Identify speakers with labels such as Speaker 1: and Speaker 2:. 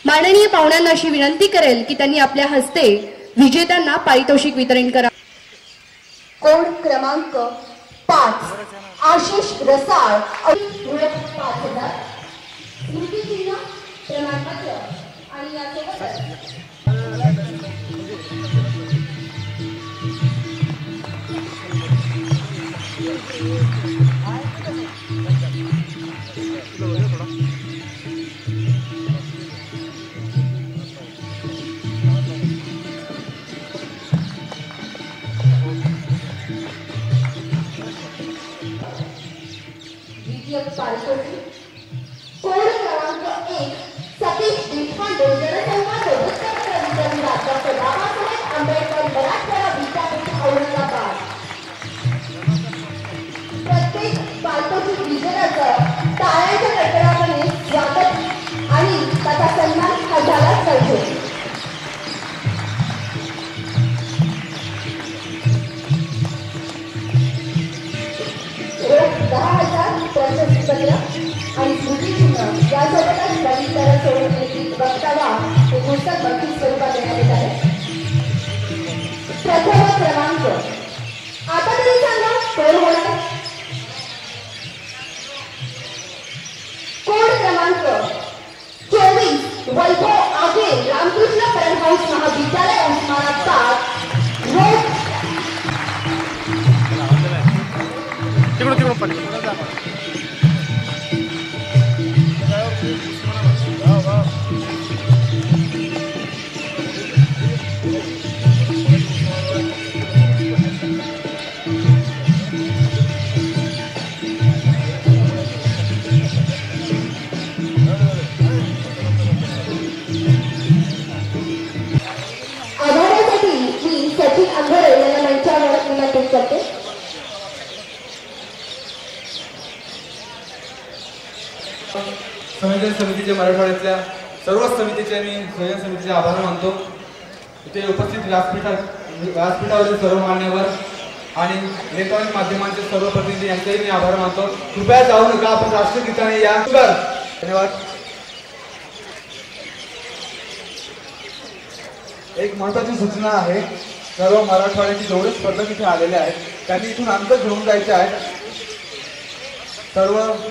Speaker 1: माननीय पाहुण्यांना अशी विनंती करेल की त्यांनी आपल्या हस्ते विजेत्यांना पारितोषिक वितरण करा।
Speaker 2: कोड क्रमांक 5 आशिष रसाळ 5000 स्मृतिचिन्ह प्रमाणपत्र आणि यासोबतच पारितोषिक कोड क्रमांक 1 सतीश देशपांडे जनसंवाद वृत्तपत्र डॉक्टर बाबासाहेब आंबेडकर मराठवाडा विद्यापीठ औरंगाबाद। प्रत्येक पारितोषिक विजेत्याचं टाळ्यांच्या कडकडाटाने स्वागत आणि त्याचा सन्मान हा झालाच पाहिजे। रोख 10,000 प्रशस्तीपत्र आणि स्मृतिचिन्ह यासोबतच बलिदानासोबत लिखित वक्तव्य हे पुस्तक बक्षीस स्वरूपात देण्यात येत आहे। प्रथम क्रमांक आता तरी सांगा कोण होणार? कोड क्रमांक 24 वैभव आगे रामकृष्ण परमहंस महाविद्यालय उस्मानाबाद। रोख आभारासाठी मी सचिन अंगरे यांना मंचावर विनंती करते।
Speaker 3: संयोजन समितीचे मराठवाड्यातल्या सर्व समितीचे मी संयोजन समितीचे आभार मानतो। इथे उपस्थित व्यासपीठावरील सर्व मान्यवर आणि इलेक्ट्रॉनिक माध्यमांचे सर्व प्रतिनिधी यांचेही मी आभार मानतो। कृपया जाऊ नका, आपण राष्ट्रगीताने या। धन्यवाद। एक महत्त्वाची सूचना आहे, सर्व मराठवाड्याची जेवढे स्पर्धक इथे आलेले आहेत त्यांनी इथून अंक घेऊन जायचे आहेत। सर्व